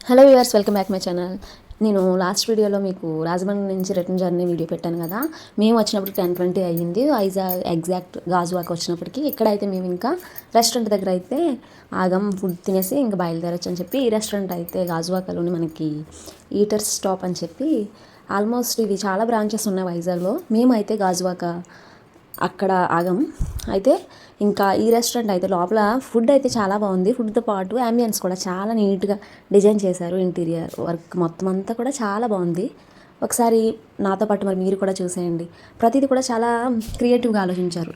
Hello viewers, welcome back my channel. నేను last వీడియోలో మీకు రాజమండ్రి నుంచి రిటర్న్ జర్నీ వీడియో పెట్టాను కదా. మేము వచ్చినప్పుడు 10:20 అయ్యింది. ఎగ్జాక్ట్ గాజువాక వచ్చినప్పటికి. ఇక్కడైతే మేము ఇంకా రెస్టారెంట్ దగ్గర అయితే ఆగం, ఫుడ్ తినేసి ఇంకా బయలుదేరచ్చు అని చెప్పి ఈ రెస్టారెంట్ అయితే గాజువాకలోని మనకి ఈటర్స్ స్టాప్ అని చెప్పి ఆల్మోస్ట్ ఇవి చాలా బ్రాంచెస్ ఉన్నాయి వైజాగ్లో. మేమైతే గాజువాక అక్కడ ఆగం. అయితే ఇంకా ఈ రెస్టారెంట్ అయితే లోపల ఫుడ్ అయితే చాలా బాగుంది. ఫుడ్తో పాటు అంబియన్స్ కూడా చాలా నీట్గా డిజైన్ చేశారు. ఇంటీరియర్ వర్క్ మొత్తం అంతా కూడా చాలా బాగుంది. ఒకసారి నాతో పాటు మరి మీరు కూడా చూసేయండి. ప్రతిదీ కూడా చాలా క్రియేటివ్గా ఆలోచించారు.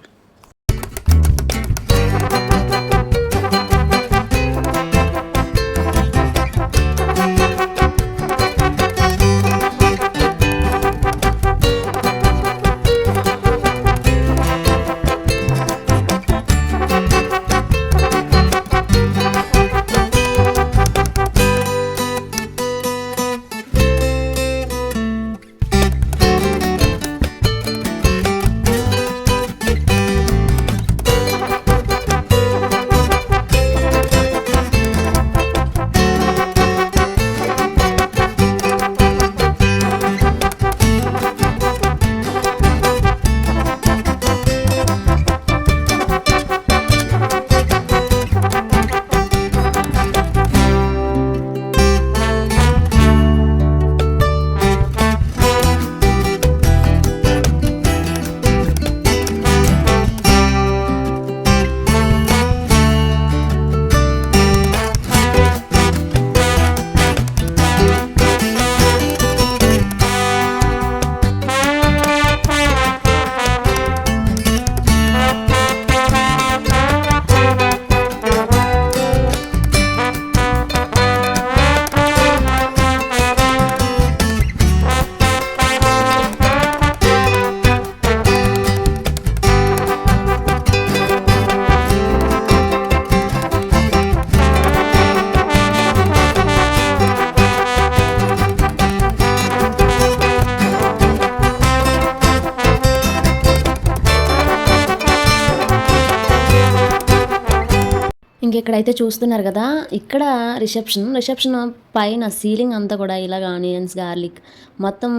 ఇంకెక్కడైతే చూస్తున్నారు కదా, ఇక్కడ రిసెప్షన్ పైన సీలింగ్ అంతా కూడా ఇలాగ ఆనియన్స్, గార్లిక్ మొత్తం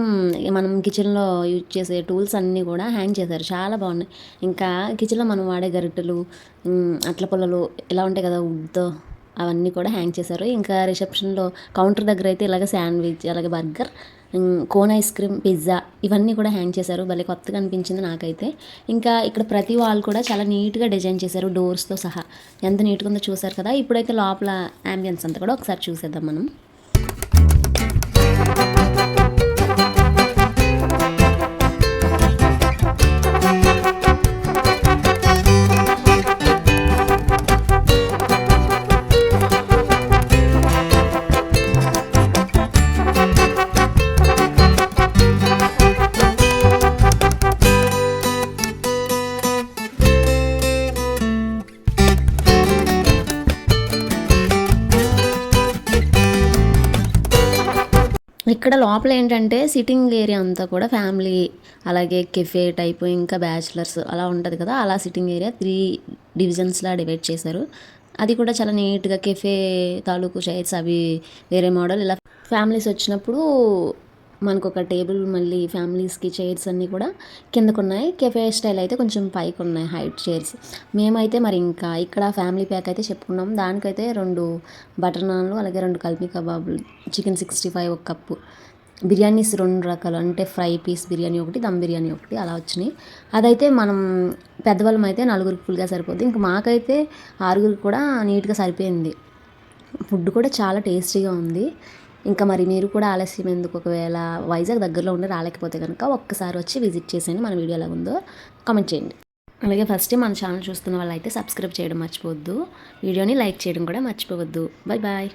మనం కిచెన్లో యూజ్ చేసే టూల్స్ అన్నీ కూడా హ్యాంగ్ చేశారు. చాలా బాగున్నాయి. ఇంకా కిచెన్లో మనం వాడే గరిటెలు, అట్ల పుల్లలు ఇలా ఉంటాయి కదా వుడ్తో, అవన్నీ కూడా హ్యాంగ్ చేశారు. ఇంకా రిసెప్షన్లో కౌంటర్ దగ్గర అయితే ఇలాగ శాండ్విచ్, అలాగే burger, cone ice cream, pizza ఇవన్నీ కూడా హ్యాంగ్ చేశారు. భలే కొత్తగా అనిపించింది నాకైతే. ఇంకా ఇక్కడ ప్రతి వాల్ కూడా చాలా నీట్గా డిజైన్ చేశారు, డోర్స్తో సహా. ఎంత నీట్గా ఉందో చూసారు కదా. ఇప్పుడైతే లోపల అంబియన్స్ అంతా కూడా ఒకసారి చూసేద్దాం మనం. ఇక్కడ లోపల ఏంటంటే సిట్టింగ్ ఏరియా అంతా కూడా ఫ్యామిలీ, అలాగే కెఫే టైపు, ఇంకా బ్యాచిలర్స్ అలా ఉంటుంది కదా, అలా సిట్టింగ్ ఏరియా 3 డివిజన్స్లా డివైడ్ చేశారు. అది కూడా చాలా నీట్గా కెఫే తాలూకు చైర్స్ అవి వేరే మోడల్. ఇలా ఫ్యామిలీస్ వచ్చినప్పుడు మనకు ఒక టేబుల్, మళ్ళీ ఫ్యామిలీస్కి చైర్స్ అన్నీ కూడా కిందకు ఉన్నాయి. కెఫే స్టైల్ అయితే కొంచెం పైకి ఉన్నాయి హైట్ చైర్స్. మేమైతే మరి ఇంకా ఇక్కడ ఫ్యామిలీ ప్యాక్ అయితే చెప్పుకున్నాం. దానికైతే 2 బటర్ నాన్లు, అలాగే 2 కల్మీ కబాబులు, చికెన్ 65 ఒక కప్పు, బిర్యానీస్ 2 రకాలు, అంటే ఫ్రై పీస్ బిర్యానీ ఒకటి, దమ్ బిర్యానీ ఒకటి అలా వచ్చినాయి. అదైతే మనం పెద్దవాళ్ళం అయితే 4గురికి ఫుల్గా సరిపోద్ది. ఇంకా మాకైతే 6గురికి కూడా నీట్గా సరిపోయింది. ఫుడ్ కూడా చాలా టేస్టీగా ఉంది. ఇంకా మరి మీరు కూడా ఆలస్యం ఎందుకు, ఒకవేళ వైజాగ్ దగ్గరలో ఉండి రాలేకపోతే కనుక ఒక్కసారి వచ్చి విజిట్ చేసేయండి. మన వీడియో ఎలా ఉందో కామెంట్ చేయండి. అలాగే ఫస్ట్ మన ఛానల్ చూస్తున్న వాళ్ళు అయితే సబ్స్క్రైబ్ చేయడం మర్చిపోవద్దు. వీడియోని లైక్ చేయడం కూడా మర్చిపోవద్దు. Bye bye.